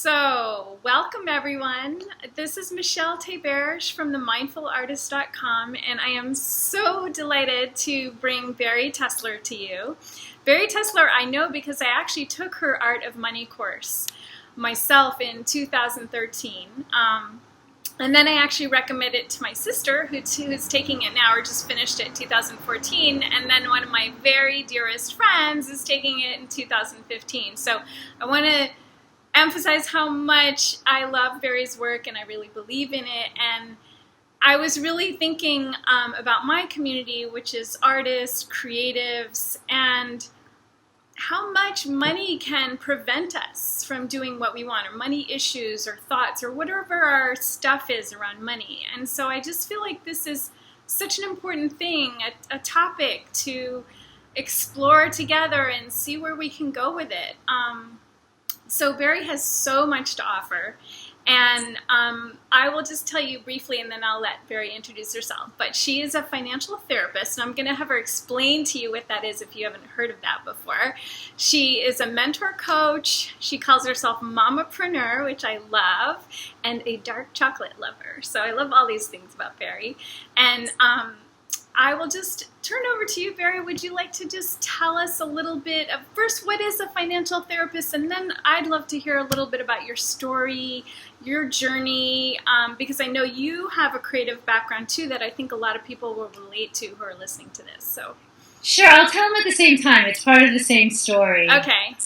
So, welcome everyone. This is Michele Theberge from themindfulartist.com, and I am so delighted to bring Bari Tessler to you. Bari Tessler I know because I actually took her Art of Money course myself in 2013. And then I actually recommended it to my sister, who's taking it now, or just finished it in 2014. And then one of my very dearest friends is taking it in 2015. So I want to emphasize how much I love Bari's work and I really believe in it. And I was really thinking about my community, which is artists, creatives, and how much money can prevent us from doing what we want, or money issues or thoughts or whatever our stuff is around money. And so I just feel like this is such an important thing, a topic to explore together and see where we can go with it. So Bari has so much to offer, and I will just tell you briefly, and then I'll let Bari introduce herself. But she is a financial therapist, and I'm going to have her explain to you what that is if you haven't heard of that before. She is a mentor coach. She calls herself Mamapreneur, which I love, and a dark chocolate lover. So I love all these things about Bari. And I will just turn over to you, Bari. Would you like to just tell us a little bit of, first, what is a financial therapist? And then I'd love to hear a little bit about your story, your journey, because I know you have a creative background too that I think a lot of people will relate to who are listening to this. So, sure, I'll tell them at the same time. It's part of the same story. Okay.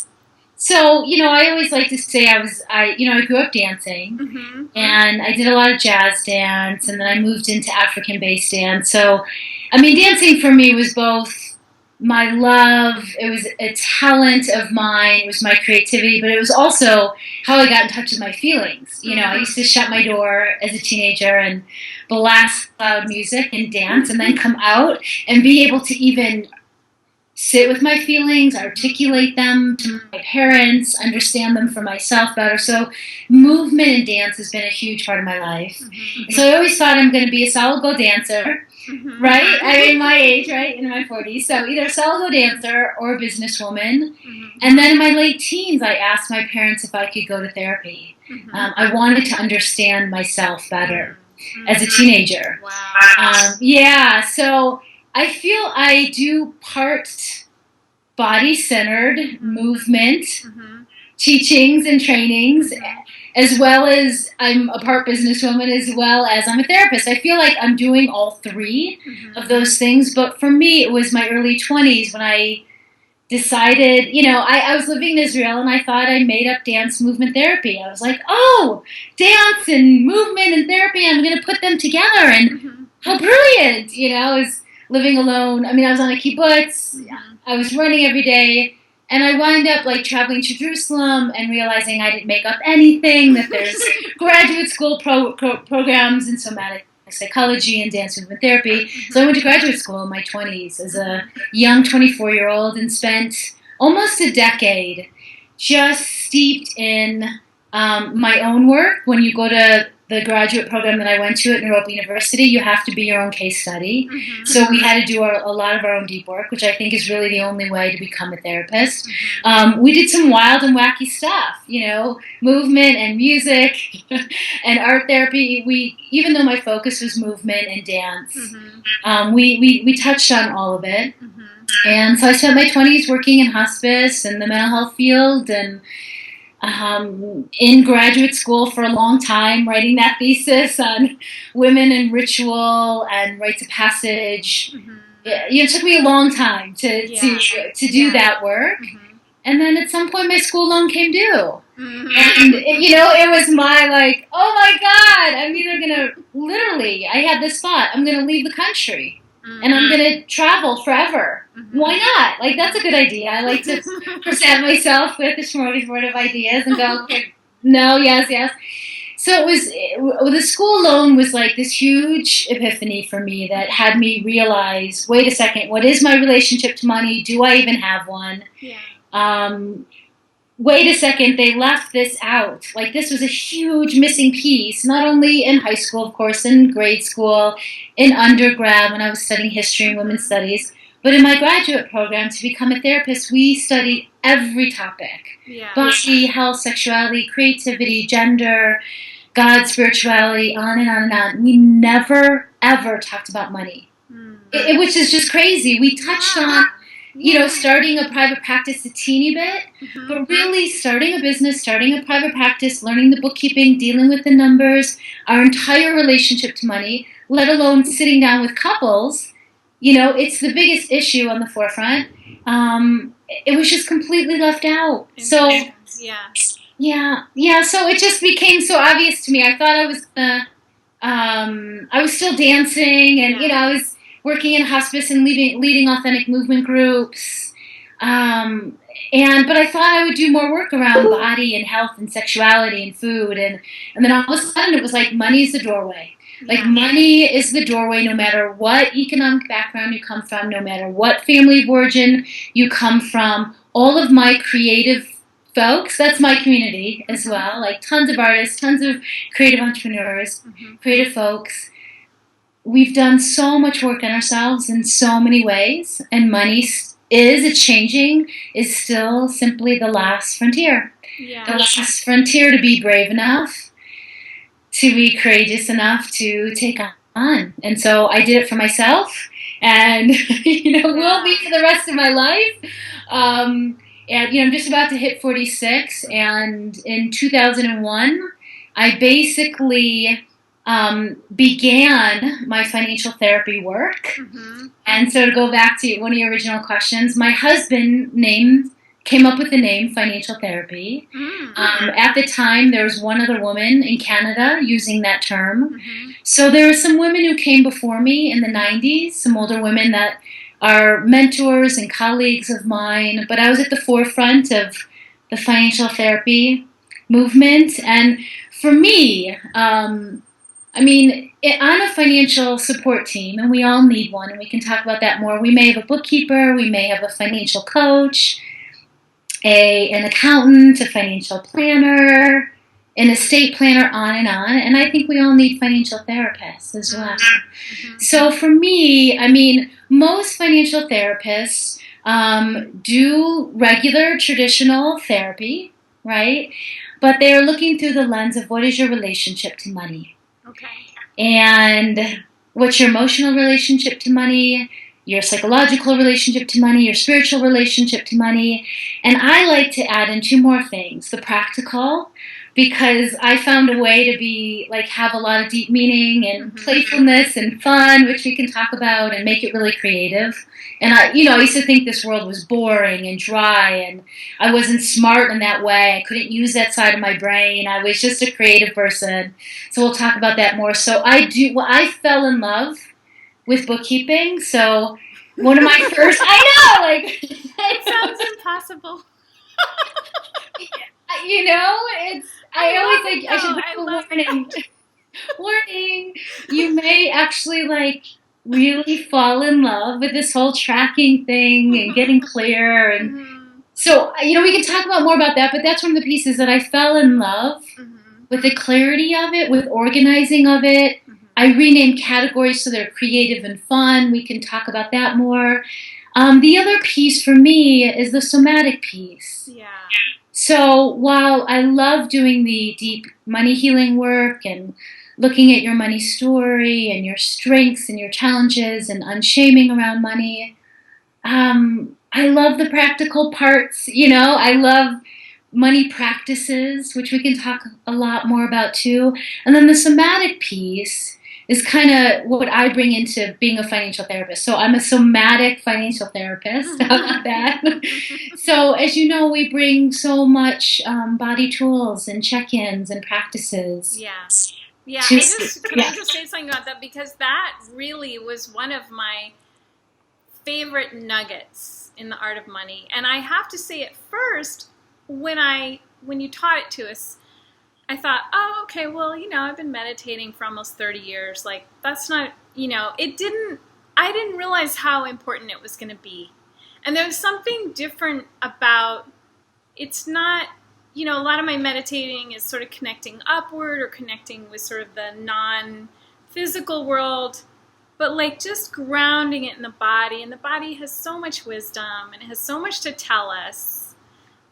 So, I always like to say I grew up dancing, and I did a lot of jazz dance, and then I moved into African-based dance. So, dancing for me was both my love, it was a talent of mine, it was my creativity, but it was also how I got in touch with my feelings. I used to shut my door as a teenager and blast loud music and dance, and then come out and be able to even sit with my feelings, articulate them to my parents, understand them for myself better. So movement and dance has been a huge part of my life. So I always thought I'm going to be a solid gold dancer, right? I'm my age, right? In my 40s. So either a solid gold dancer or a businesswoman. And then in my late teens, I asked my parents if I could go to therapy. I wanted to understand myself better as a teenager. Wow. So I feel I do part body-centered movement, teachings and trainings, as well as I'm a part businesswoman, as well as I'm a therapist. I feel like I'm doing all three of those things, but for me, it was my early 20s when I decided, I was living in Israel, and I thought I made up dance movement therapy. I was like, oh, dance and movement and therapy, I'm going to put them together, and how brilliant, I was living alone. I was on a kibbutz. I was running every day. And I wound up traveling to Jerusalem and realizing I didn't make up anything, that there's graduate school programs in somatic psychology and dance movement therapy. So I went to graduate school in my 20s as a young 24-year-old and spent almost a decade just steeped in my own work. When you go to the graduate program that I went to at Europa University, you have to be your own case study. So we had to do a lot of our own deep work, which I think is really the only way to become a therapist. We did some wild and wacky stuff, movement and music and art therapy. Even though my focus was movement and dance, we touched on all of it. And so I spent my 20s working in hospice and the mental health field, and in graduate school for a long time, writing that thesis on women and ritual and rites of passage. It took me a long time to do that work. And then at some point my school loan came due. And, it was my oh my God, I'm either going to, literally, I had this thought, I'm going to leave the country. And I'm going to travel forever. Why not? That's a good idea. I like to present myself with a smorgasbord of ideas and go, okay, no, yes. So the school loan was this huge epiphany for me that had me realize, wait a second, what is my relationship to money? Do I even have one? Wait a second, they left this out. This was a huge missing piece, not only in high school, of course, in grade school, in undergrad when I was studying history and women's studies, But in my graduate program, to become a therapist, we studied every topic. Yeah. Body, health, sexuality, creativity, gender, God, spirituality, on and on and on. We never, ever talked about money, which is just crazy. We touched on, starting a private practice a teeny bit, but really starting a business, starting a private practice, learning the bookkeeping, dealing with the numbers, our entire relationship to money, let alone sitting down with couples. It's the biggest issue on the forefront. It was just completely left out. So, so it just became so obvious to me. I thought I was I was still dancing, and I was working in hospice and leading authentic movement groups. But I thought I would do more work around body and health and sexuality and food, and then all of a sudden it was like money's the doorway. Like money is the doorway, no matter what economic background you come from, no matter what family of origin you come from. All of my creative folks, that's my community as well, like tons of artists, tons of creative entrepreneurs, creative folks. We've done so much work on ourselves in so many ways, and money is still simply the last frontier. The last frontier to be brave enough, to be courageous enough to take on. And so I did it for myself, and will be for the rest of my life. And I'm just about to hit 46, and in 2001 I basically began my financial therapy work. And so to go back to one of your original questions, my husband came up with the name financial therapy. At the time, there was one other woman in Canada using that term. So there were some women who came before me in the 90s, some older women that are mentors and colleagues of mine, but I was at the forefront of the financial therapy movement. And for me, I'm a financial support team, and we all need one, and we can talk about that more. We may have a bookkeeper, we may have a financial coach, an accountant, a financial planner, an estate planner, on and on. And I think we all need financial therapists as well. So for me, most financial therapists do regular traditional therapy, right? But they're looking through the lens of what is your relationship to money. Okay. And what's your emotional relationship to money, your psychological relationship to money, your spiritual relationship to money. And I like to add in two more things. The practical, because I found a way to have a lot of deep meaning and playfulness and fun, which we can talk about, and make it really creative. And I used to think this world was boring and dry, and I wasn't smart in that way. I couldn't use that side of my brain. I was just a creative person. So we'll talk about that more. So I fell in love with bookkeeping. So one of my first, it sounds impossible. I should put a warning. You may actually really fall in love with this whole tracking thing and getting clear. And so, we can talk more about that, but that's one of the pieces that I fell in love with, the clarity of it, with organizing of it. I renamed categories so they're creative and fun. We can talk about that more. The other piece for me is the somatic piece. Yeah. So while I love doing the deep money healing work and looking at your money story and your strengths and your challenges and unshaming around money, I love the practical parts. I love money practices, which we can talk a lot more about too. And then the somatic piece is kind of what I bring into being a financial therapist. So I'm a somatic financial therapist. How about that? So as you know, we bring so much body tools and check-ins and practices. Yeah. Yeah. I just say something about that? Because that really was one of my favorite nuggets in the art of money. And I have to say, at first, when you taught it to us, I thought, oh, okay, well, I've been meditating for almost 30 years. That's not, I didn't realize how important it was going to be. And there was something different about, it's not, a lot of my meditating is sort of connecting upward or connecting with sort of the non-physical world. but like just grounding it in the body. And the body has so much wisdom and it has so much to tell us.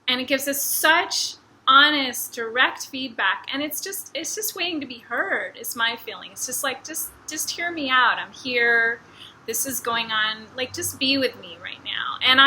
And it gives us such honest, direct feedback. And it's just waiting to be heard, is my feeling. It's just like, just hear me out. I'm here. This is going on. Like, just be with me right now. And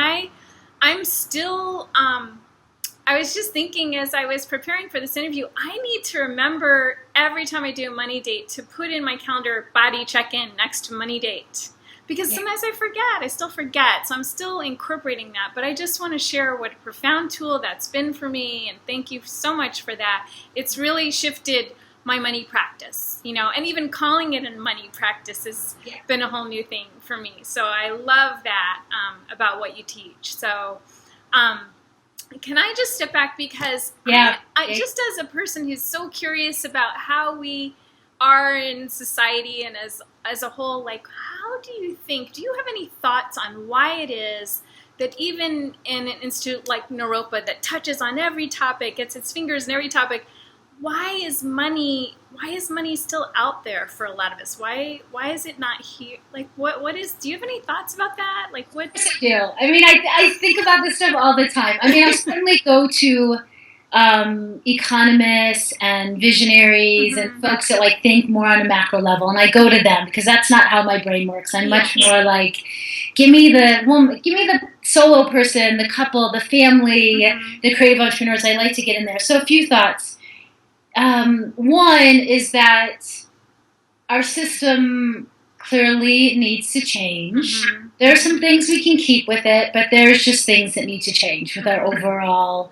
I'm still, I was just thinking as I was preparing for this interview, I need to remember every time I do a money date to put in my calendar body check-in next to money date. Because sometimes I forget. I still forget. So I'm still incorporating that. But I just want to share what a profound tool that's been for me. And thank you so much for that. It's really shifted my money practice, you know, and even calling it a money practice has been a whole new thing for me. So I love that about what you teach. So can I just step back, because I just as a person who's so curious about how we are in society and as a whole, like, how do you have any thoughts on why it is that even in an institute like Naropa that touches on every topic, gets its fingers in every topic, why is money still out there for a lot of us? Why is it not here? Like, do you have any thoughts about that? Like, what? Yes, I do. I mean, I think about this stuff all the time. I mean, I certainly go to economists and visionaries and folks that like think more on a macro level, and I go to them because that's not how my brain works. I'm much more like, give me the solo person, the couple, the family, the creative entrepreneurs. I like to get in there. So a few thoughts. One is that our system clearly needs to change. There are some things we can keep with it, but there's just things that need to change with our overall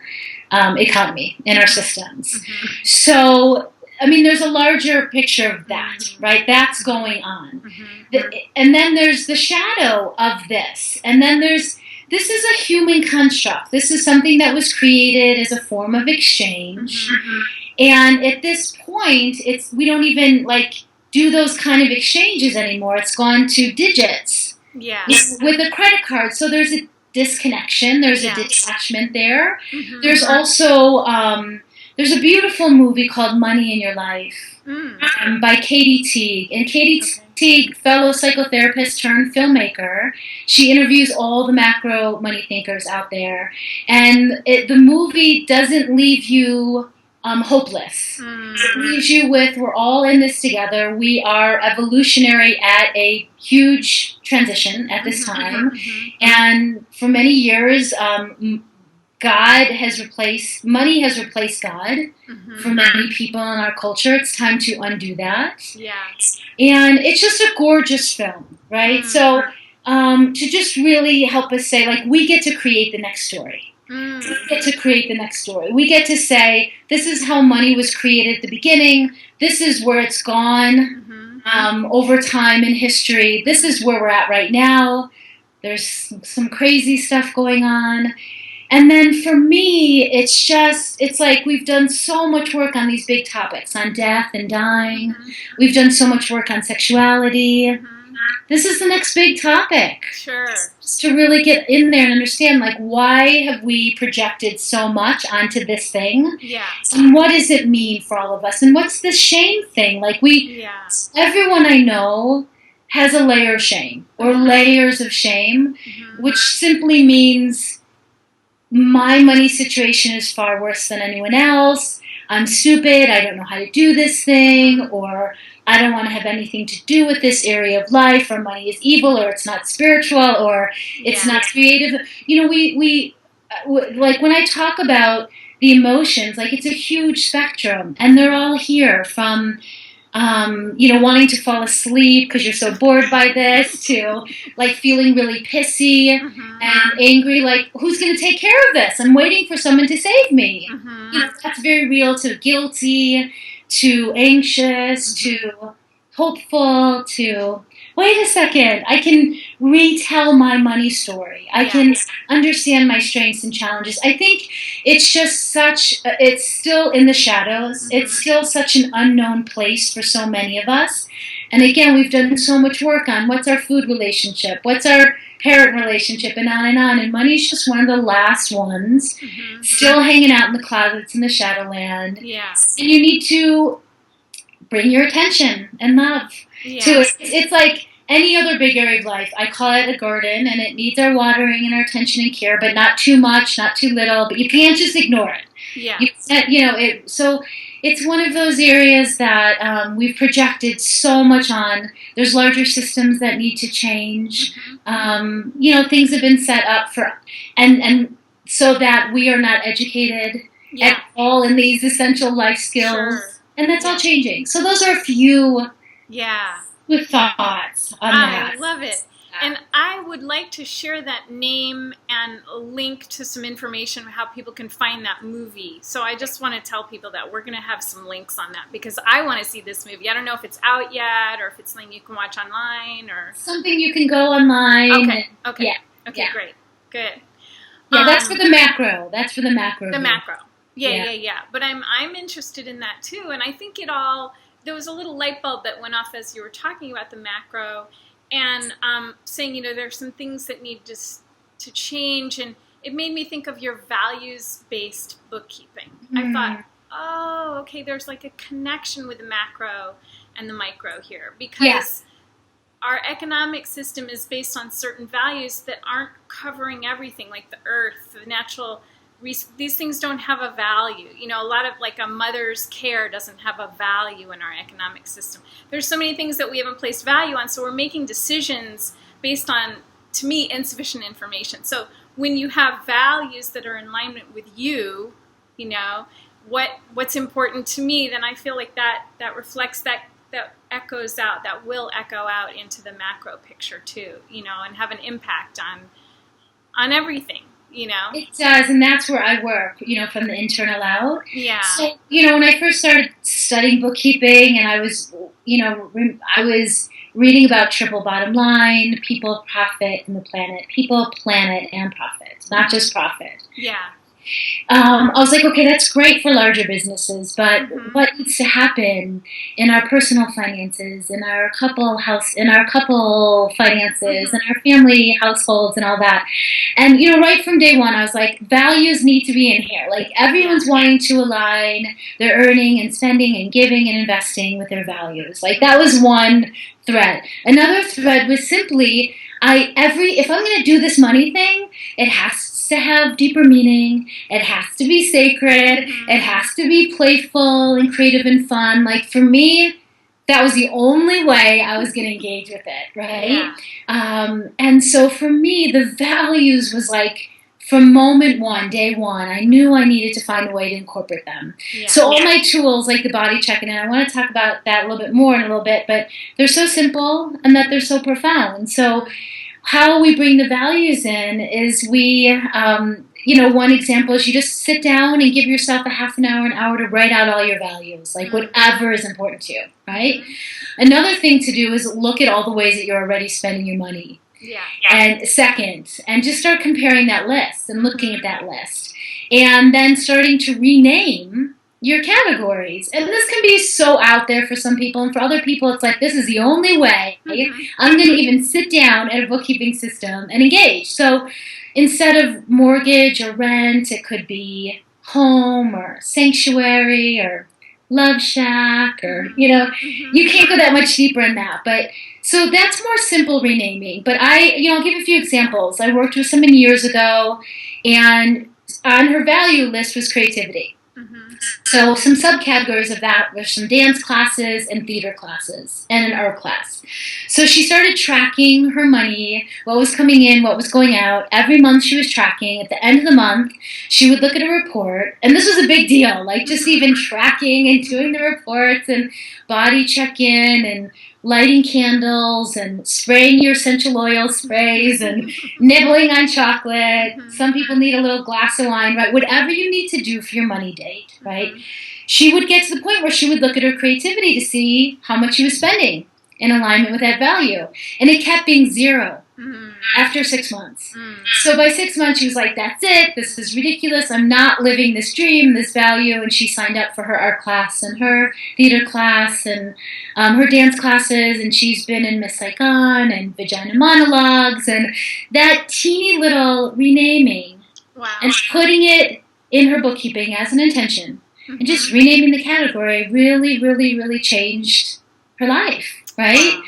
economy and our systems. So, I mean, there's a larger picture of that, right? That's going on. And then there's the shadow of this. And then this is a human construct. This is something that was created as a form of exchange. And at this point, we don't even like do those kind of exchanges anymore. It's gone to digits with a credit card. So there's a disconnection. There's a detachment there. There's also there's a beautiful movie called Money in Your Life by Katie Teague. And Katie Teague, fellow psychotherapist turned filmmaker, she interviews all the macro money thinkers out there. And the movie doesn't leave you hopeless. It leaves you with, we're all in this together. We are evolutionary at a huge transition at this time. And for many years, money has replaced God for many people in our culture. It's time to undo that. And it's just a gorgeous film, right? So to just really help us say, like, we get to create the next story. We get to create the next story. We get to say, this is how money was created at the beginning. This is where it's gone over time in history. This is where we're at right now. There's some crazy stuff going on. And then for me, it's like we've done so much work on these big topics, on death and dying. We've done so much work on sexuality. This is the next big topic. Just to really get in there and understand, like, why have we projected so much onto this thing? And what does it mean for all of us? And what's the shame thing? Like, everyone I know has a layer of shame or layers of shame, which simply means my money situation is far worse than anyone else. I'm stupid. I don't know how to do this thing, or I don't want to have anything to do with this area of life, or money is evil, or it's not spiritual, or it's not creative. You know, we like when I talk about the emotions, like, it's a huge spectrum, and they're all here from, wanting to fall asleep because you're so bored by this, to like feeling really pissy and angry, like, who's going to take care of this? I'm waiting for someone to save me. That's very real, to guilty, to anxious, to hopeful, to, wait a second, I can retell my money story. I can understand my strengths and challenges. I think it's just it's still in the shadows. It's still such an unknown place for so many of us. And again, we've done so much work on what's our food relationship, what's our parent relationship, and on and on. And money's just one of the last ones, still hanging out in the closets in the shadowland. And you need to bring your attention and love to it. It's like any other big area of life, I call it a garden, and it needs our watering and our attention and care, but not too much, not too little. But you can't just ignore it. Yeah. So it's one of those areas that we've projected so much on. There's larger systems that need to change. Things have been set up and so that we are not educated at all in these essential life skills, and that's all changing. So those are a few with thoughts on that. I love it. And I would like to share that name and a link to some information on how people can find that movie. So I just want to tell people that we're going to have some links on that because I want to see this movie. I don't know if it's out yet or if it's something you can watch online or something you can go online. Okay. Great. Good. Yeah, that's for the macro. That's for the macro. The macro. Yeah. But I'm interested in that too. And I think there was a little light bulb that went off as you were talking about the macro. And saying, there's some things that need to change. And it made me think of your values-based bookkeeping. I thought, okay, there's like a connection with the macro and the micro here. Because our economic system is based on certain values that aren't covering everything, like the earth, the natural these things don't have a value. A lot of like a mother's care doesn't have a value in our economic system. There's so many things that we haven't placed value on, so we're making decisions based on, to me, insufficient information. So when you have values that are in alignment with you, what's important to me, then I feel like that reflects that echoes out, that will echo out into the macro picture too, and have an impact on everything. It does, and that's where I work, from the internal out. Yeah. So, when I first started studying bookkeeping and I was reading about triple bottom line, people, profit, and the planet. People, planet, and profit, not just profit. Yeah. I was like, okay, that's great for larger businesses, but what needs to happen in our personal finances, in our couple finances, in our family households, and all that? And right from day one, I was like, values need to be in here. Like everyone's wanting to align their earning and spending and giving and investing with their values. Like that was one thread. Another thread was simply, if I'm going to do this money thing, it has to have deeper meaning. It has to be sacred. It has to be playful and creative and fun. Like for me, that was the only way I was going to engage with it, right? Yeah. And so for me, the values was like from moment one, day one, I knew I needed to find a way to incorporate them. Yeah. So all my tools, like the body checking, and I want to talk about that a little bit more in a little bit, but they're so simple and that they're so profound. So how we bring the values in is one example is you just sit down and give yourself a half an hour to write out all your values, like whatever is important to you, right? Another thing to do is look at all the ways that you're already spending your money. Yeah. And just start comparing that list and looking at that list. And then starting to rename your categories. And this can be so out there for some people, and for other people it's like, this is the only way I'm going to even sit down at a bookkeeping system and engage. So instead of mortgage or rent, it could be home or sanctuary or love shack or, you can't go that much deeper in that. But so that's more simple renaming. But I'll give a few examples. I worked with someone years ago, and on her value list was creativity. So some subcategories of that were some dance classes and theater classes and an art class. So she started tracking her money, what was coming in, what was going out. Every month she was tracking. At the end of the month, she would look at a report. And this was a big deal, like just even tracking and doing the reports and body check-in and lighting candles and spraying your essential oil sprays and nibbling on chocolate. Some people need a little glass of wine, right? Whatever you need to do for your money date, right? She would get to the point where she would look at her creativity to see how much she was spending in alignment with that value. And it kept being zero after 6 months. So by 6 months, she was like, that's it. This is ridiculous. I'm not living this dream, this value. And she signed up for her art class and her theater class and her dance classes. And she's been in Miss Saigon and Vagina Monologues. And that teeny little renaming and putting it in her bookkeeping as an intention and just renaming the category really, really, really changed her life, right?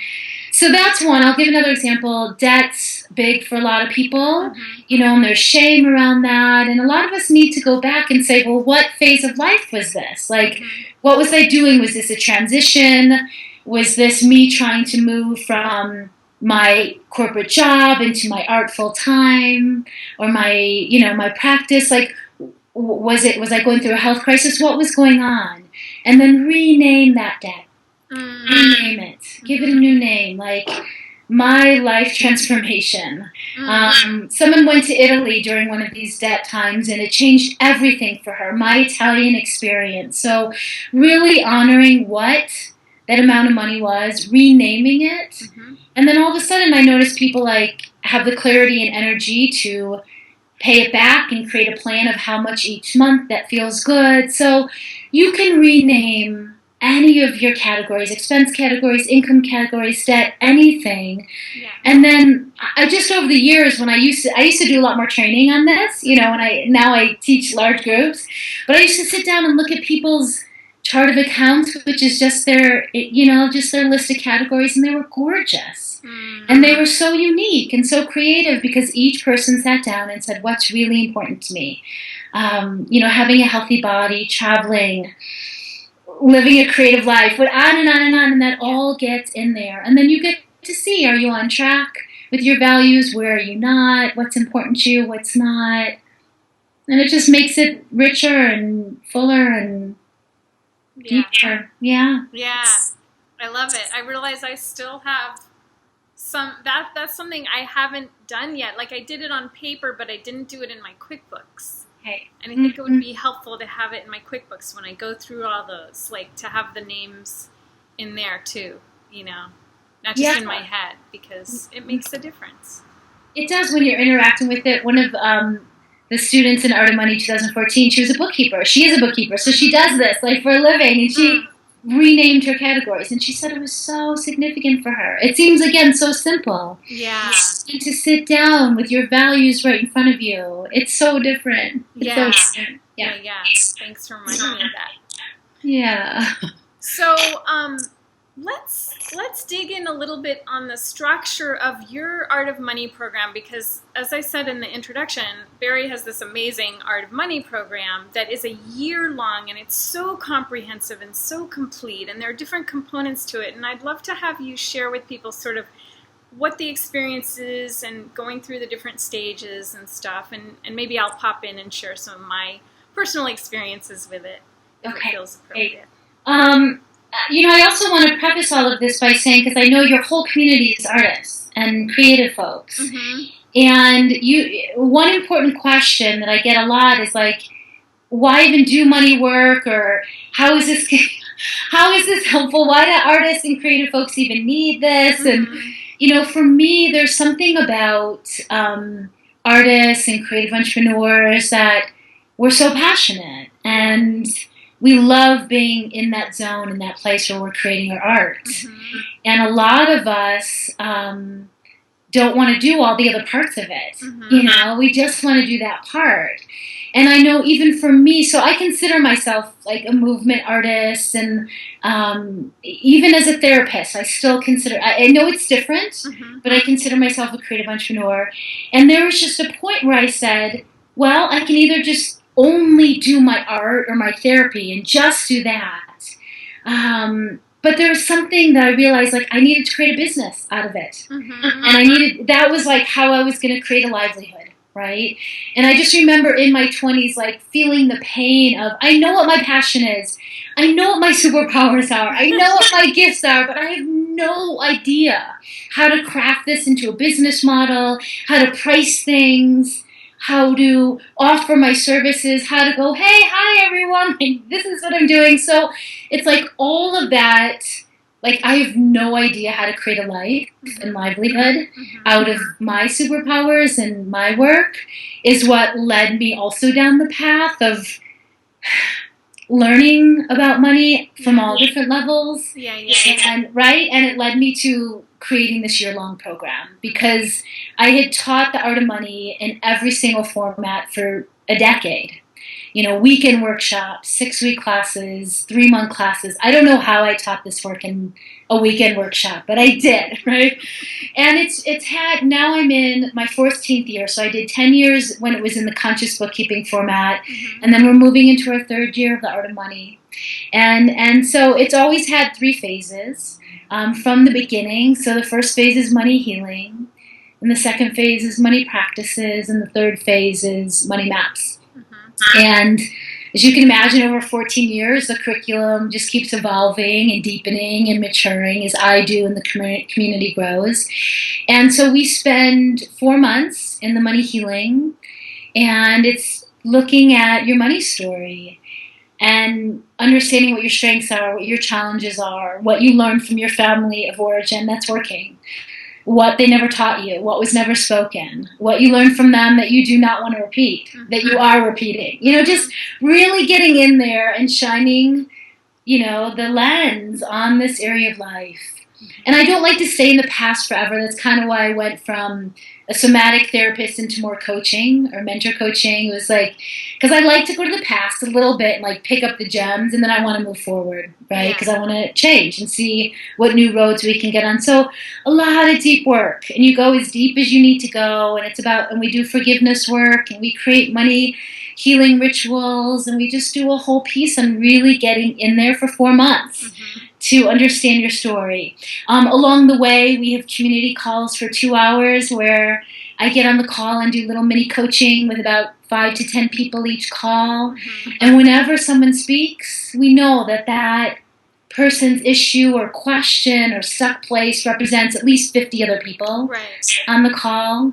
So that's one. I'll give another example. Debt's big for a lot of people, and there's shame around that. And a lot of us need to go back and say, well, what phase of life was this? Like, what was I doing? Was this a transition? Was this me trying to move from my corporate job into my art full time, or my practice? Like, was I going through a health crisis? What was going on? And then rename that debt. Rename it. Give it a new name. Like, my life transformation. Someone went to Italy during one of these debt times, and it changed everything for her. My Italian experience. So really honoring what that amount of money was, renaming it, and then all of a sudden I noticed people like have the clarity and energy to pay it back and create a plan of how much each month that feels good. So you can rename any of your categories, expense categories, income categories, debt, anything. Yeah. And then I just, over the years, when I used to do a lot more training on this, and now I teach large groups, but I used to sit down and look at people's chart of accounts, which is just their list of categories, and they were gorgeous. And they were so unique and so creative because each person sat down and said, what's really important to me? Having a healthy body, traveling, living a creative life, on and on and on, and that all gets in there. And then you get to see, are you on track with your values? Where are you not? What's important to you? What's not? And it just makes it richer and fuller and deeper. Yeah. Yeah. I love it. I realize I still have that's something I haven't done yet. Like, I did it on paper, but I didn't do it in my QuickBooks. Okay. And I think it would be helpful to have it in my QuickBooks when I go through all those, like to have the names in there too, not just in my head, because it makes a difference. It does when you're interacting with it. One of the students in Art of Money 2014, she was a bookkeeper. She is a bookkeeper, so she does this like for a living, and she renamed her categories, and she said it was so significant for her. It seems, again, so simple. Yeah. And to sit down with your values right in front of you, it's so different. Yeah. Yeah. Thanks for reminding me of that. Yeah. So, let's dig in a little bit on the structure of your Art of Money program, because as I said in the introduction, Bari has this amazing Art of Money program that is a year long, and it's so comprehensive and so complete, and there are different components to it, and I'd love to have you share with people sort of what the experience is and going through the different stages and stuff, and maybe I'll pop in and share some of my personal experiences with it if it feels appropriate. I also want to preface all of this by saying, because I know your whole community is artists and creative folks, and one important question that I get a lot is like, why even do money work, or how is this helpful? Why do artists and creative folks even need this? And for me, there's something about artists and creative entrepreneurs that we're so passionate, and we love being in that zone, in that place where we're creating our art. And a lot of us don't want to do all the other parts of it. We just want to do that part. And I know even for me, so I consider myself like a movement artist, and even as a therapist, I still consider, I know it's different, but I consider myself a creative entrepreneur. And there was just a point where I said, well, I can either just only do my art or my therapy and just do that. But there was something that I realized, like, I needed to create a business out of it. And that was like how I was going to create a livelihood, right? And I just remember in my 20s, like, feeling the pain of, I know what my passion is. I know what my superpowers are. I know what my gifts are, but I have no idea how to craft this into a business model, how to price things, how to offer my services, how to go, hey, hi, everyone, this is what I'm doing. So it's like all of that, like, I have no idea how to create a life and livelihood out of my superpowers and my work is what led me also down the path of learning about money from all different levels. And it led me to creating this year-long program, because I had taught the Art of Money in every single format for a decade. weekend workshops, 6-week classes, 3-month classes. I don't know how I taught this work in a weekend workshop, but I did, right? And it's had, now I'm in my 14th year. So I did 10 years when it was in the conscious bookkeeping format. And then we're moving into our 3rd year of the Art of Money. And so it's always had 3 phases from the beginning. So the first phase is money healing. And the second phase is money practices. And the third phase is money maps. And as you can imagine, over 14 years, the curriculum just keeps evolving and deepening and maturing as I do and the community grows. And so we spend 4 months in the money healing, and it's looking at your money story and understanding what your strengths are, what your challenges are, what you learned from your family of origin that's working, what they never taught you, what was never spoken, what you learned from them that you do not want to repeat, that you are repeating. Just really getting in there and shining, the lens on this area of life. And I don't like to stay in the past forever. That's kind of why I went from a somatic therapist into more coaching or mentor coaching. It was like, because I like to go to the past a little bit and like pick up the gems, and then I want to move forward, right? Because I want to change and see what new roads we can get on. So a lot of deep work, and you go as deep as you need to go. And we do forgiveness work, and we create money healing rituals, and we just do a whole piece on really getting in there for 4 months. To understand your story. Along the way, we have community calls for 2 hours where I get on the call and do little mini coaching with about 5 to 10 people each call. And whenever someone speaks, we know that person's issue or question or stuck place represents at least 50 other people on the call,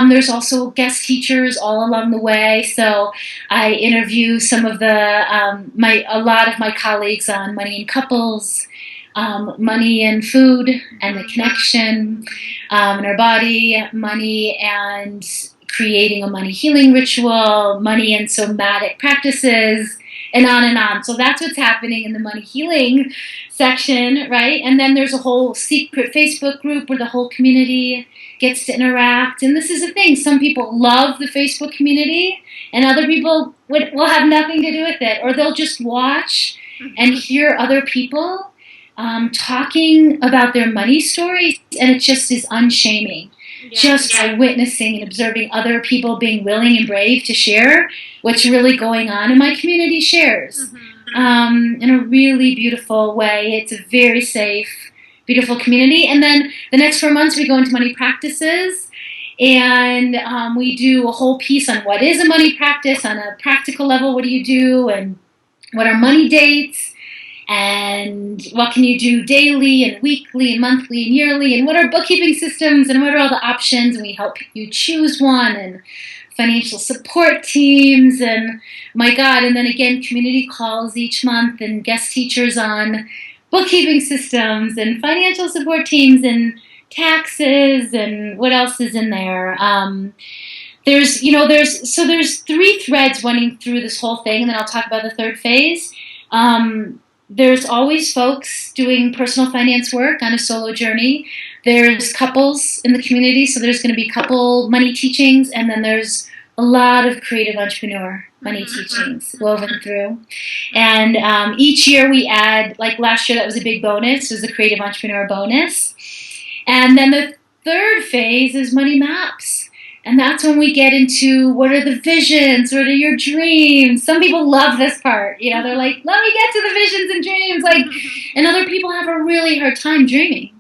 There's also guest teachers all along the way. So I interview some of a lot of my colleagues on money and couples, money and food and the connection in our body, money and creating a money healing ritual, money and somatic practices, and on and on. So that's what's happening in the money healing section, right? And then there's a whole secret Facebook group where the whole community gets to interact. And this is the thing. Some people love the Facebook community, and other people will have nothing to do with it. Or they'll just watch and hear other people talking about their money stories, and it just is unshaming. Just by witnessing and observing other people being willing and brave to share what's really going on. And my community shares in a really beautiful way. It's a very safe, beautiful community. And then the next 4 months, we go into money practices. And we do a whole piece on what is a money practice on a practical level. What do you do? And what are money dates? And what can you do daily and weekly and monthly and yearly? And what are bookkeeping systems? And what are all the options? And we help you choose one. And financial support teams. And my God. And then again, community calls each month and guest teachers on bookkeeping systems and financial support teams and taxes and what else is in there. There's 3 threads running through this whole thing. And then I'll talk about the third phase. There's always folks doing personal finance work on a solo journey. There's couples in the community, so there's going to be couple money teachings, and then there's a lot of creative entrepreneur money teachings woven through. And each year we add, like last year that was a big bonus, was the creative entrepreneur bonus. And then the third phase is money maps. And that's when we get into what are the visions, what are your dreams. Some people love this part. They're like, let me get to the visions and dreams. And other people have a really hard time dreaming.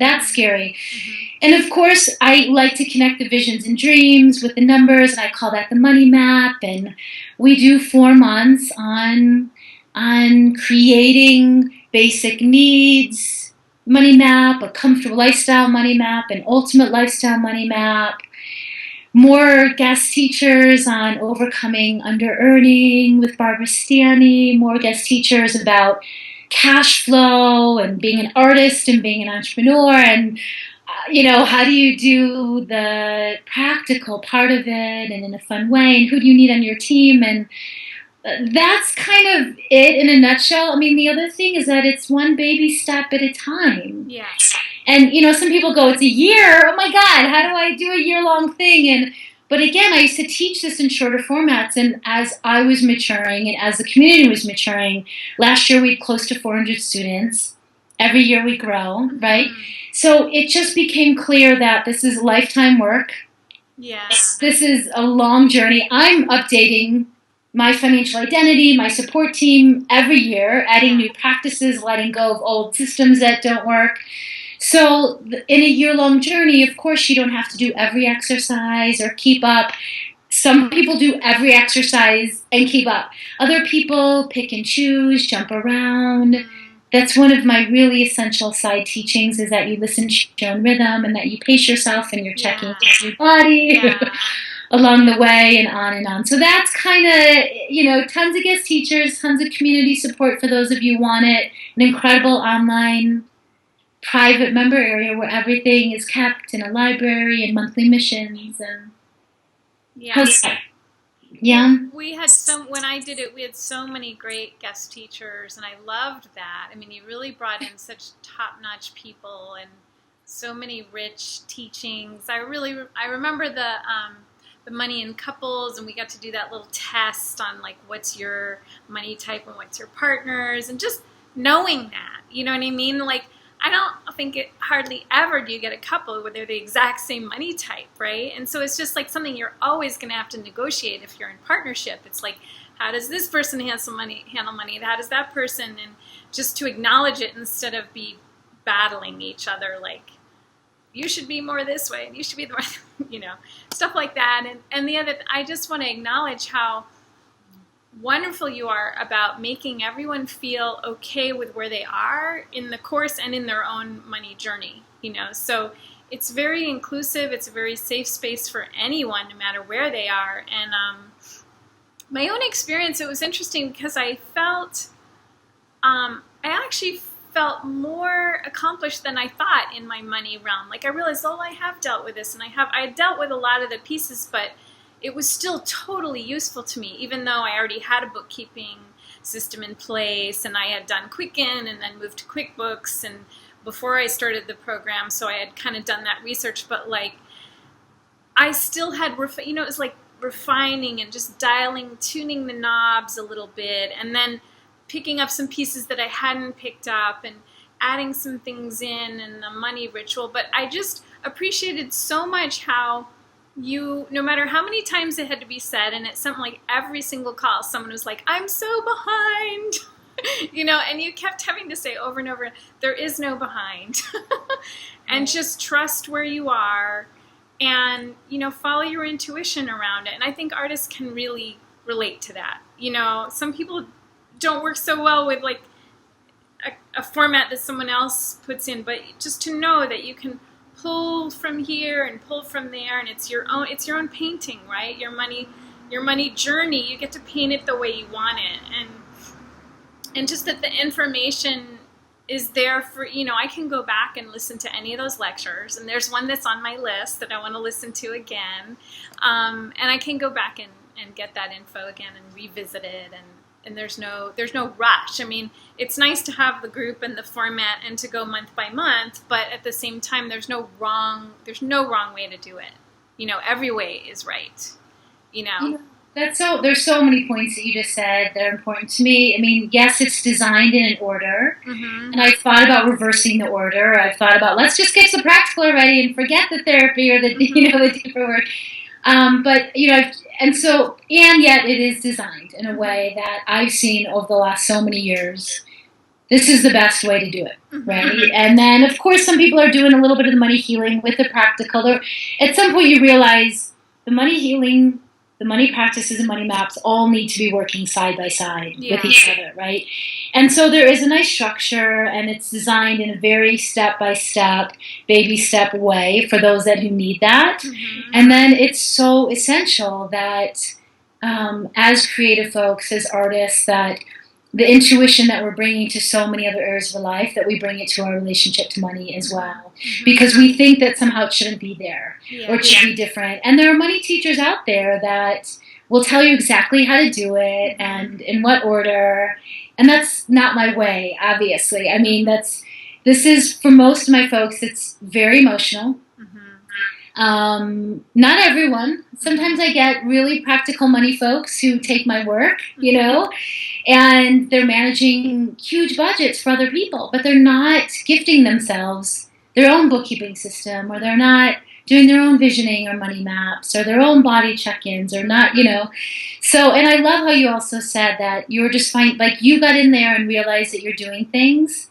That's scary. And of course, I like to connect the visions and dreams with the numbers, and I call that the money map. And we do 4 months on creating basic needs money map, a comfortable lifestyle money map, an ultimate lifestyle money map. More guest teachers on overcoming under-earning with Barbara Stanny. More guest teachers about cash flow and being an artist and being an entrepreneur. And, how do you do the practical part of it and in a fun way? And who do you need on your team? And that's kind of it in a nutshell. I mean, the other thing is that it's one baby step at a time. Yes. And, some people go, it's a year. Oh, my God, how do I do a year-long thing? And But again, I used to teach this in shorter formats, and as I was maturing and as the community was maturing, last year we had close to 400 students. Every year we grow, right? So it just became clear that this is lifetime work. Yeah. This is a long journey. I'm updating my financial identity, my support team every year, adding new practices, letting go of old systems that don't work. So in a year-long journey, of course, you don't have to do every exercise or keep up. Some people do every exercise and keep up. Other people pick and choose, jump around. That's one of my really essential side teachings, is that you listen to your own rhythm and that you pace yourself and you're checking your body along the way, and on and on. So that's kind of, tons of guest teachers, tons of community support for those of you who want it, an incredible online private member area where everything is kept in a library and monthly missions. And we had when I did it, we had so many great guest teachers, and I loved that. I mean, you really brought in such top-notch people and so many rich teachings. I remember the money in couples, and we got to do that little test on like what's your money type and what's your partner's, and just knowing that, you know what I mean? Like, I don't think hardly ever do you get a couple where they're the exact same money type, right? And so it's just like something you're always going to have to negotiate if you're in partnership. It's like, how does this person handle money? How does that person? And just to acknowledge it instead of be battling each other, like, you should be more this way, and you should be more, stuff like that. And the other, I just want to acknowledge how wonderful you are about making everyone feel okay with where they are in the course and in their own money journey, So it's very inclusive. It's a very safe space for anyone, no matter where they are. And my own experience, it was interesting because I actually felt more accomplished than I thought in my money realm. Like, I realized, I have dealt with this, and I dealt with a lot of the pieces, but it was still totally useful to me, even though I already had a bookkeeping system in place, and I had done Quicken and then moved to QuickBooks and before I started the program, so I had kind of done that research, but like I still had, it was like refining and just tuning the knobs a little bit, and then picking up some pieces that I hadn't picked up and adding some things in and the money ritual. But I just appreciated so much how no matter how many times it had to be said, and it's something like every single call, someone was like, I'm so behind, and you kept having to say over and over, there is no behind, and just trust where you are, and, follow your intuition around it. And I think artists can really relate to that. Some people don't work so well with like a format that someone else puts in, but just to know that you can pull from here and pull from there, and it's your own painting, right? Your money journey, you get to paint it the way you want it, and just that the information is there for, I can go back and listen to any of those lectures, and there's one that's on my list that I want to listen to again, and I can go back and get that info again and revisit it, and there's no rush. I mean, it's nice to have the group and the format and to go month by month, but at the same time, there's no wrong way to do it. Every way is right. There's so many points that you just said that are important to me. I mean, yes, it's designed in an order, and I've thought about reversing the order. I've thought about, let's just get some practical already and forget the therapy or the the deeper work. And yet it is designed in a way that I've seen over the last so many years. This is the best way to do it, right? And then, of course, some people are doing a little bit of the money healing with the practical. At some point, you realize the money healing, the money practices, and money maps all need to be working side by side with each other, right? And so there is a nice structure, and it's designed in a very step-by-step, baby step way for those who need that. And then it's so essential that as creative folks, as artists, that the intuition that we're bringing to so many other areas of our life, that we bring it to our relationship to money as well. Because we think that somehow it shouldn't be there, or it should be different. And there are money teachers out there that will tell you exactly how to do it and in what order. And that's not my way, obviously. I mean, this is, for most of my folks, it's very emotional. Not everyone. Sometimes I get really practical money folks who take my work, and they're managing huge budgets for other people, but they're not gifting themselves their own bookkeeping system, or they're not doing their own visioning or money maps or their own body check-ins, or not, So, and I love how you also said that you were just fine, like you got in there and realized that you're doing things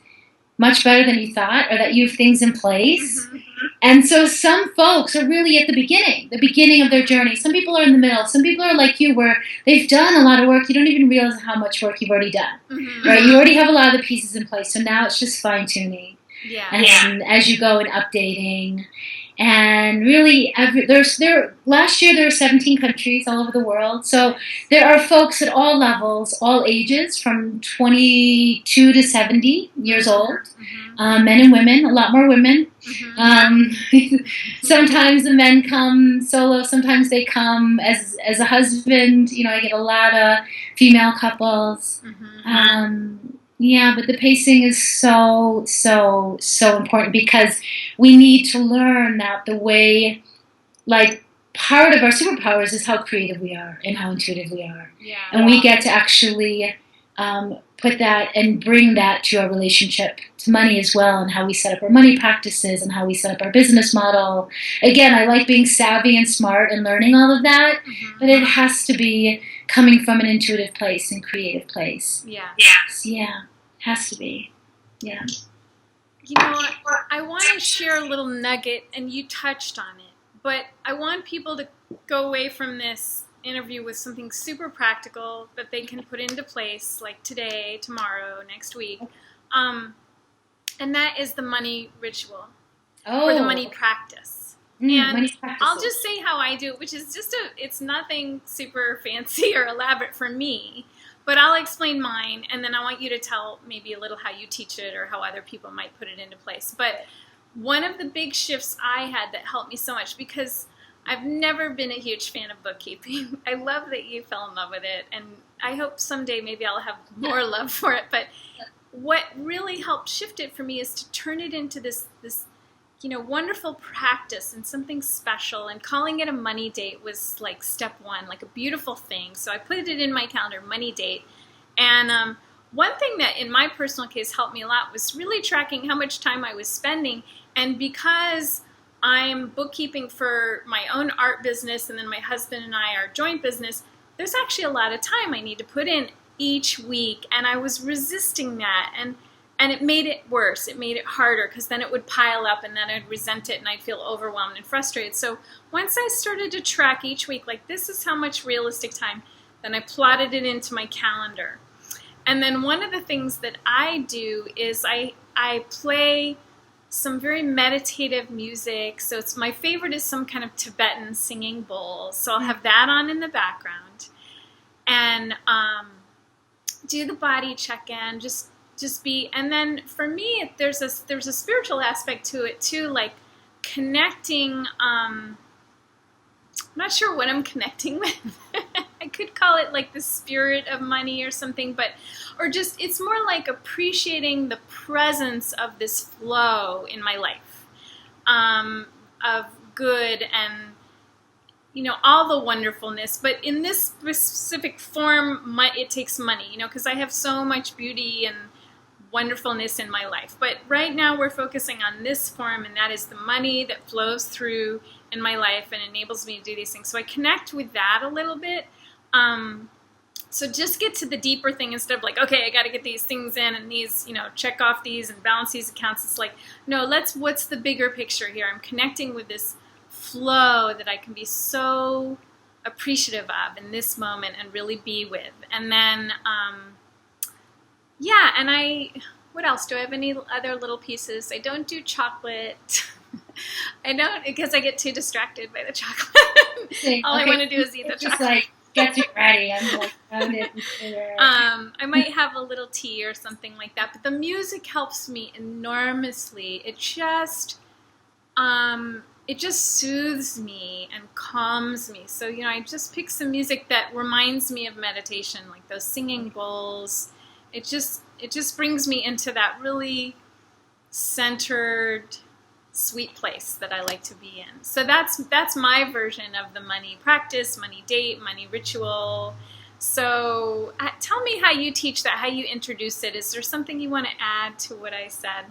much better than you thought, or that you have things in place. And so some folks are really at the beginning of their journey. Some people are in the middle. Some people are like you, where they've done a lot of work. You don't even realize how much work you've already done, right? You already have a lot of the pieces in place. So now it's just fine tuning. And as you go and updating. And really, last year there were 17 countries all over the world. So there are folks at all levels, all ages, from 22 to 70 years old, men and women, a lot more women. Sometimes the men come solo, sometimes they come as a husband. I get a lot of female couples. But the pacing is so important, because we need to learn that the way, like, part of our superpowers is how creative we are and how intuitive we are. And we get to actually put that and bring that to our relationship to money as well, and how we set up our money practices and how we set up our business model. Again, I like being savvy and smart and learning all of that, but it has to be coming from an intuitive place and creative place. Has to be. I want to share a little nugget, and you touched on it, but I want people to go away from this interview with something super practical that they can put into place, like today, tomorrow, next week, and that is the money ritual, or the money practice. And I'll just say how I do it, which is it's nothing super fancy or elaborate for me, but I'll explain mine, and then I want you to tell maybe a little how you teach it or how other people might put it into place. But one of the big shifts I had that helped me so much, because I've never been a huge fan of bookkeeping. I love that you fell in love with it, and I hope someday maybe I'll have more love for it. But what really helped shift it for me is to turn it into this wonderful practice and something special, and calling it a money date was like step one, like a beautiful thing. So I put it in my calendar, money date. And one thing that in my personal case helped me a lot was really tracking how much time I was spending. And because I'm bookkeeping for my own art business, and then my husband and I are joint business, there's actually a lot of time I need to put in each week. And I was resisting that. And it made it worse. It made it harder, because then it would pile up, and then I'd resent it, and I'd feel overwhelmed and frustrated. So once I started to track each week, like, this is how much realistic time, then I plotted it into my calendar. And then one of the things that I do is I play some very meditative music. So my favorite is some kind of Tibetan singing bowl. So I'll have that on in the background, and do the body check-in, just be, and then for me, there's a spiritual aspect to it too, like connecting. I'm not sure what I'm connecting with. I could call it like the spirit of money or something, or just, it's more like appreciating the presence of this flow in my life, of good and all the wonderfulness. But in this specific form, it takes money, because I have so much beauty and wonderfulness in my life. But right now we're focusing on this form, and that is the money that flows through in my life and enables me to do these things. So I connect with that a little bit. So just get to the deeper thing, instead of like, okay, I got to get these things in, and these, check off these and balance these accounts. It's like, no, what's the bigger picture here? I'm connecting with this flow that I can be so appreciative of in this moment and really be with. And then, what else? Do I have any other little pieces? I don't do chocolate. I don't, because I get too distracted by the chocolate. All I want to do is eat the chocolate. Just like, get you ready. I'm like, I might have a little tea or something like that. But the music helps me enormously. It just soothes me and calms me. So, I just pick some music that reminds me of meditation, like those singing bowls. It just brings me into that really centered sweet place that I like to be in. So that's my version of the money practice, money date, money ritual. So tell me how you teach that, how you introduce it. Is there something you want to add to what I said?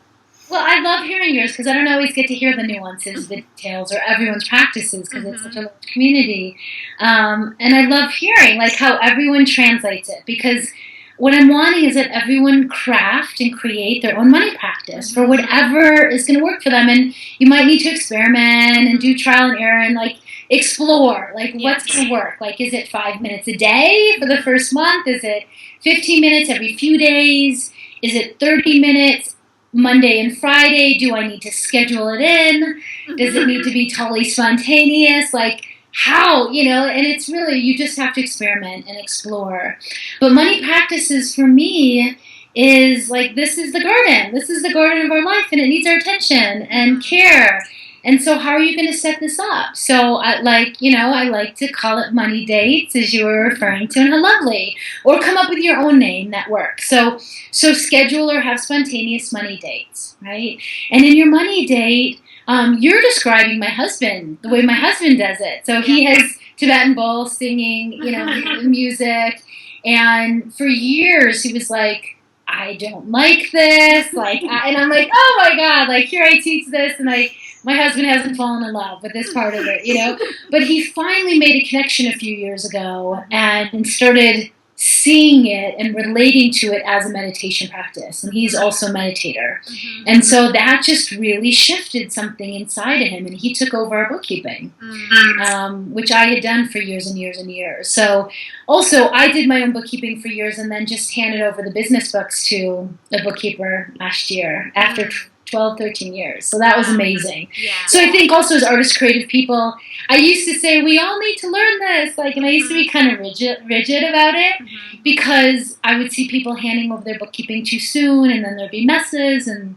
Well, I love hearing yours because I don't always get to hear the nuances, the details, or everyone's practices because it's such a large community. And I love hearing like how everyone translates it, because what I'm wanting is that everyone craft and create their own money practice for whatever is going to work for them. And you might need to experiment and do trial and error and like explore, like what's going to work. Like, is it 5 minutes a day for the first month? Is it 15 minutes every few days? Is it 30 minutes Monday and Friday? Do I need to schedule it in? Does it need to be totally spontaneous? Like, how, and it's really, you just have to experiment and explore. But money practices for me is like, this is the garden. This is the garden of our life, and it needs our attention and care. And so how are you going to set this up? So I like to call it money dates, as you were referring to, and how lovely. Or come up with your own name that works. So schedule or have spontaneous money dates, right? And in your money date, you're describing my husband, the way my husband does it. So he has Tibetan bowl singing, music. And for years he was like, I don't like this. And I'm like, oh my God, like here I teach this. And my husband hasn't fallen in love with this part of it, But he finally made a connection a few years ago and started seeing it and relating to it as a meditation practice. And he's also a meditator. And so that just really shifted something inside of him. And he took over our bookkeeping, which I had done for years and years and years. So also I did my own bookkeeping for years and then just handed over the business books to a bookkeeper last year after 12, 13 years. So that was amazing. Yeah. So I think also as artists, creative people, I used to say, we all need to learn this. And I used to be kind of rigid about it because I would see people handing over their bookkeeping too soon, and then there'd be messes and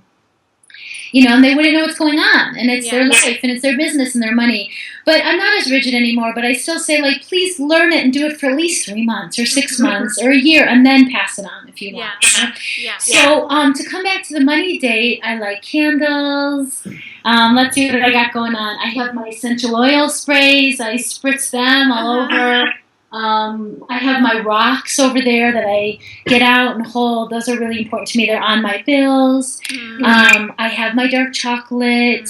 and they wouldn't know what's going on, and it's their life, and it's their business and their money. But I'm not as rigid anymore, but I still say, please learn it and do it for at least 3 months or 6 months or a year, and then pass it on if you want. So to come back to the money date, I like candles. Let's see what I got going on. I have my essential oil sprays. I spritz them all over. I have my rocks over there that I get out and hold. Those are really important to me. They're on my bills. I have my dark chocolate.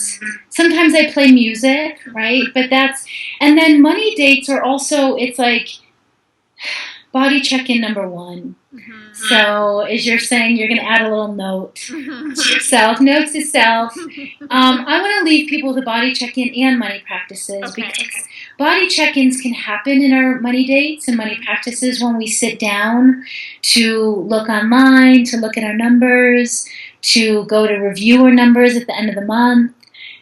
Sometimes I play music, right? And then money dates are also, it's like body check-in number 1. So as you're saying, you're going to add a little note to yourself, note to self. I want to leave people with a body check-in and money practices because body check-ins can happen in our money dates and money practices when we sit down to look online, to look at our numbers, to go to review our numbers at the end of the month,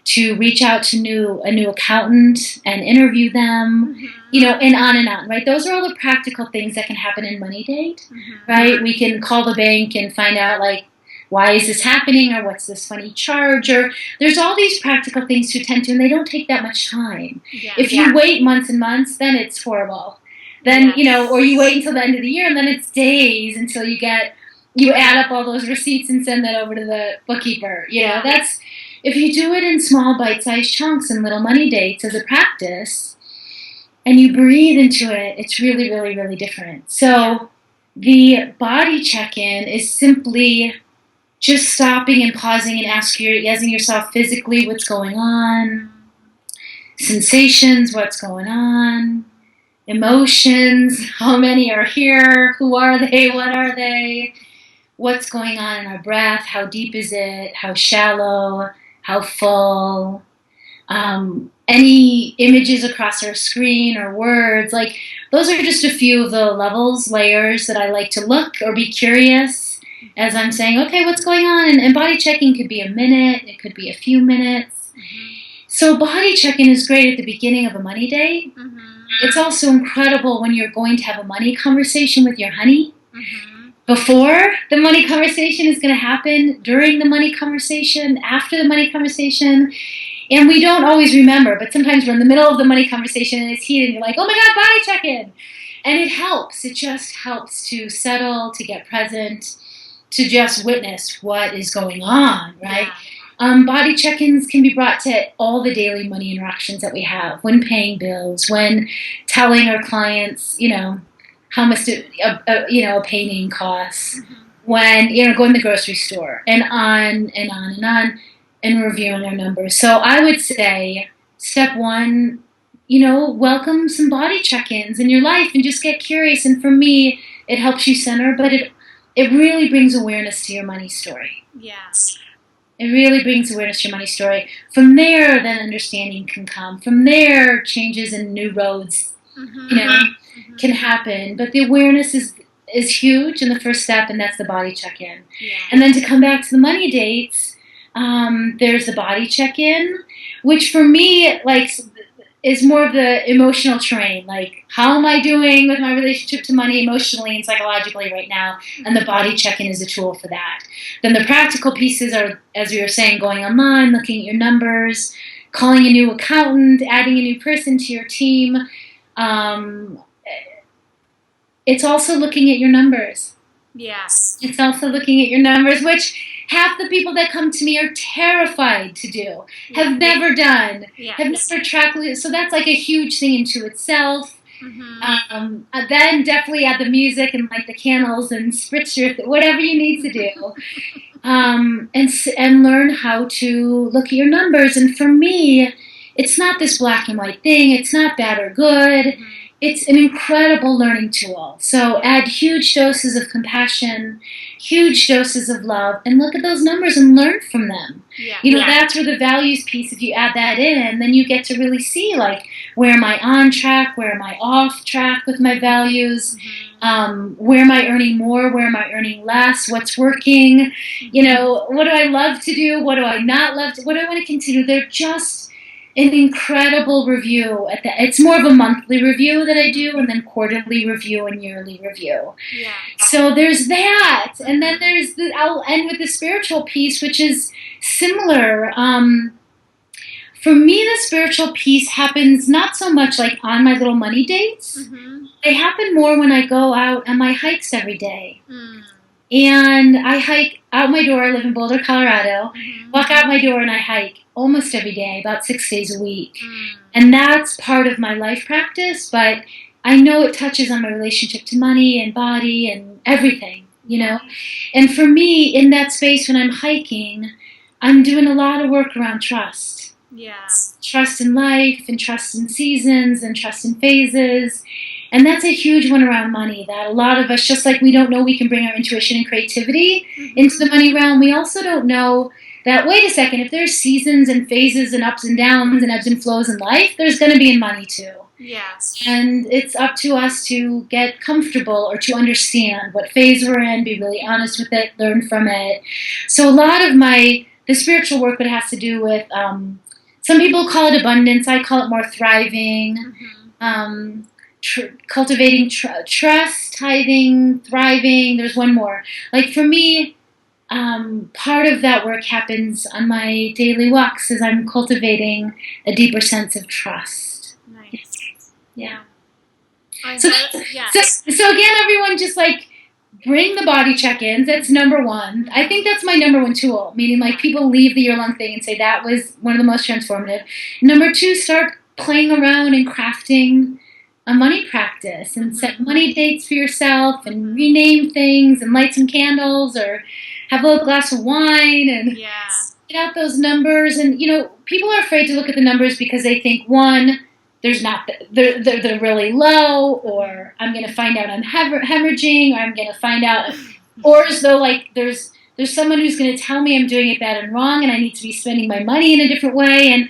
to reach out to a new accountant and interview them, and on, right? Those are all the practical things that can happen in money date, right? We can call the bank and find out, why is this happening, or what's this funny charge, or there's all these practical things to attend to, and they don't take that much time. If you wait months and months, then it's horrible. Then, or you wait until the end of the year, and then it's days until you add up all those receipts and send that over to the bookkeeper. That's, if you do it in small bite-sized chunks and little money dates as a practice, and you breathe into it, it's really, really, really different. So the body check-in is simply just stopping and pausing and asking yourself physically what's going on, sensations, what's going on, emotions, how many are here, who are they, what are they, what's going on in our breath, how deep is it, how shallow, how full, any images across our screen or words, those are just a few of the layers that I like to look or be curious as I'm saying, okay, what's going on? And body checking could be a minute, it could be a few minutes. So body checking is great at the beginning of a money date. It's also incredible when you're going to have a money conversation with your honey. Before the money conversation is going to happen, during the money conversation, after the money conversation. And we don't always remember, but sometimes we're in the middle of the money conversation and it's heated and you're like, oh my God, body check-in. And it helps. It just helps to settle, to get present, to just witness what is going on, right? Body check-ins can be brought to all the daily money interactions that we have, when paying bills, when telling our clients, how much a painting costs, when, going to the grocery store, and on and on and on, and reviewing our numbers. So I would say, step one, welcome some body check-ins in your life and just get curious. And for me, it helps you center, but it really brings awareness to your money story. Yes. It really brings awareness to your money story. From there, then understanding can come. From there, changes and new roads, can happen. But the awareness is huge in the first step, and that's the body check-in. Yeah. And then to come back to the money dates, there's the body check-in, which for me, is more of the emotional terrain. Like, how am I doing with my relationship to money emotionally and psychologically right now? And the body check-in is a tool for that. Then the practical pieces are, as we were saying, going online, looking at your numbers, calling a new accountant, adding a new person to your team. It's also looking at your numbers. Yes. It's also looking at your numbers, which half the people that come to me are terrified to do, have never done, have never tracked. So that's like a huge thing into itself. Then definitely add the music and the candles and spritz whatever you need to do, and learn how to look at your numbers. And for me, it's not this black and white thing. It's not bad or good. It's an incredible learning tool. So add huge doses of compassion, huge doses of love, and look at those numbers and learn from them. That's where the values piece, if you add that in, then you get to really see, where am I on track? Where am I off track with my values? Where am I earning more? Where am I earning less? What's working? What do I love to do? What do I not love to do? What do I want to continue? They're just an incredible review. It's more of a monthly review that I do, and then quarterly review and yearly review. Yeah. So there's that, and then I'll end with the spiritual piece, which is similar. For me, the spiritual piece happens not so much on my little money dates. They happen more when I go out on my hikes every day. And I hike out my door. I live in Boulder, Colorado. Walk out my door and I hike almost every day, about 6 days a week. And that's part of my life practice, but I know it touches on my relationship to money and body and everything, And for me, in that space when I'm hiking, I'm doing a lot of work around trust. Yeah. Trust in life and trust in seasons and trust in phases. And that's a huge one around money, that a lot of us, just like we don't know we can bring our intuition and creativity into the money realm, we also don't know that, wait a second, if there's seasons and phases and ups and downs and ebbs and flows in life, there's going to be in money too. Yes. And it's up to us to get comfortable or to understand what phase we're in, be really honest with it, learn from it. So a lot of the spiritual work would have to do with, some people call it abundance, I call it more thriving, cultivating trust, tithing, thriving. There's one more. For me, part of that work happens on my daily walks as I'm cultivating a deeper sense of trust. Nice. Yeah. So again, everyone, just bring the body check-ins. That's number one. I think that's my number one tool, meaning people leave the year-long thing and say that was one of the most transformative. Number two, start playing around and crafting a money practice and set money dates for yourself and rename things and light some candles or have a little glass of wine and get out those numbers. And, people are afraid to look at the numbers because they think, one, they're really low, or I'm going to find out I'm hemorrhaging, or I'm going to find out, or as though there's someone who's going to tell me I'm doing it bad and wrong and I need to be spending my money in a different way. And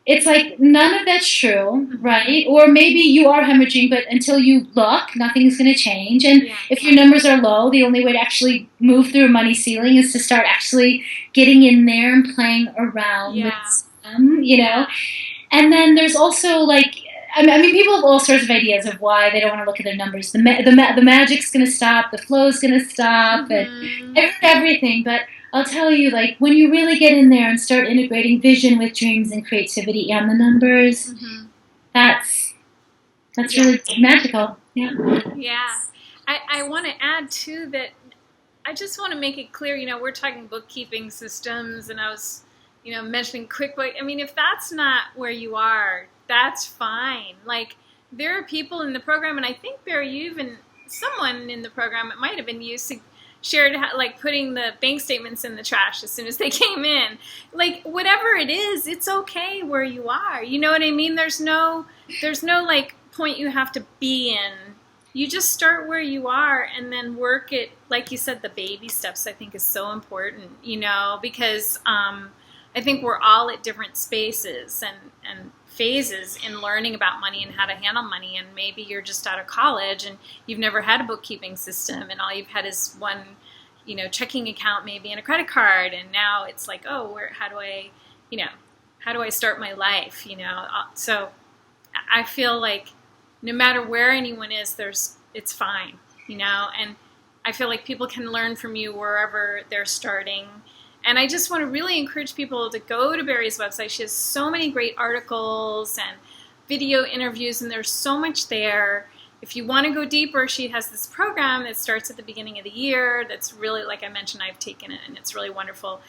it's none of that's true, right? Or maybe you are hemorrhaging, but until you look, nothing's going to change. And if your numbers are low, the only way to actually move through a money ceiling is to start actually getting in there and playing around with them, And then there's also people have all sorts of ideas of why they don't want to look at their numbers. The magic's going to stop, the flow's going to stop, and everything. But I'll tell you, when you really get in there and start integrating vision with dreams and creativity and the numbers, that's really magical. Yeah. Yeah. I want to add, too, that I just want to make it clear, we're talking bookkeeping systems, and I was mentioning QuickBooks. I mean, if that's not where you are, that's fine. Like, there are people in the program, and I think, Barry, someone in the program, it might have been you, shared, like, putting the bank statements in the trash as soon as they came in. Like, whatever it is, it's okay where you are. You know what I mean? There's no like, point you have to be in. You just start where you are and then work it, like you said, the baby steps, I think, is so important, because I think we're all at different spaces and phases in learning about money and how to handle money. And maybe you're just out of college and you've never had a bookkeeping system, and all you've had is one, checking account maybe and a credit card. And now it's like, oh, how do I start my life? So I feel like no matter where anyone is, it's fine, and I feel like people can learn from you wherever they're starting. And I just want to really encourage people to go to Bari's website. She has so many great articles and video interviews, and there's so much there. If you want to go deeper, she has this program that starts at the beginning of the year that's really, like I mentioned, I've taken it, and it's really wonderful.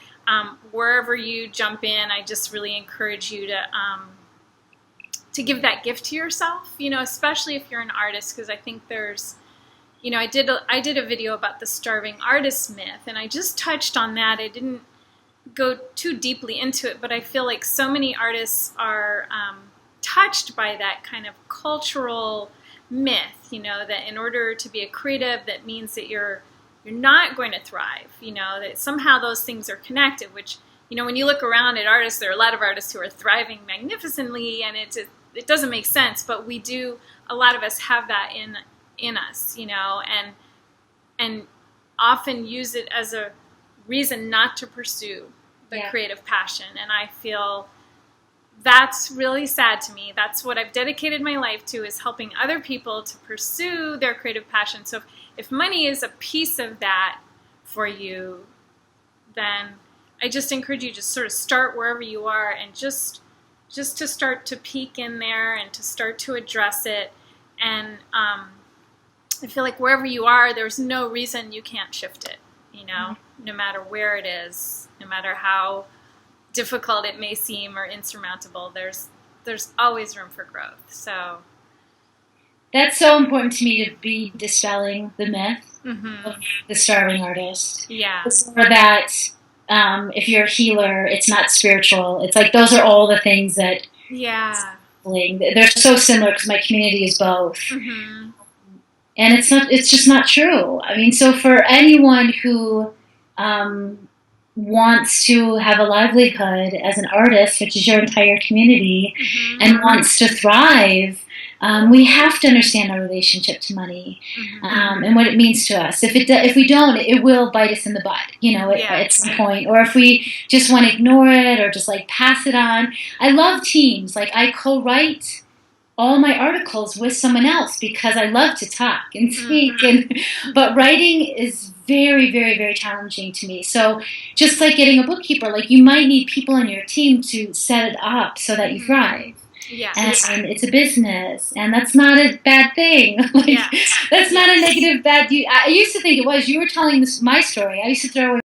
Wherever you jump in, I just really encourage you to give that gift to yourself, especially if you're an artist, because I think there's, I did a video about the starving artist myth, and I just touched on that. I didn't go too deeply into it, but I feel like so many artists are touched by that kind of cultural myth, that in order to be a creative, that means that you're not going to thrive, that somehow those things are connected, which, when you look around at artists, there are a lot of artists who are thriving magnificently, and it doesn't make sense, but we do, a lot of us have that in us, and often use it as a reason not to pursue the creative passion. And I feel that's really sad to me. That's what I've dedicated my life to, is helping other people to pursue their creative passion. So if money is a piece of that for you, then I just encourage you to sort of start wherever you are, and just to start to peek in there and to start to address it. And I feel like wherever you are, there's no reason you can't shift it, no matter where it is, no matter how difficult it may seem or insurmountable, there's always room for growth. So that's so important to me, to be dispelling the myth of the starving artist. Yeah. Or that if you're a healer, it's not spiritual. It's like those are all the things that they're so similar, because my community is both. And it's just not true. I mean, so for anyone who wants to have a livelihood as an artist, which is your entire community, and wants to thrive, we have to understand our relationship to money, and what it means to us. If we don't, it will bite us in the butt, at some point. Or if we just want to ignore it or just like pass it on. I love teams. Like, I co-write all my articles with someone else because I love to talk and speak, but writing is very, very, very challenging to me. So just like getting a bookkeeper, like, you might need people on your team to set it up so that you thrive. Yeah. And it's a business, and that's not a bad thing. That's not a negative, bad. I used to think it was. You were telling my story. I used to throw away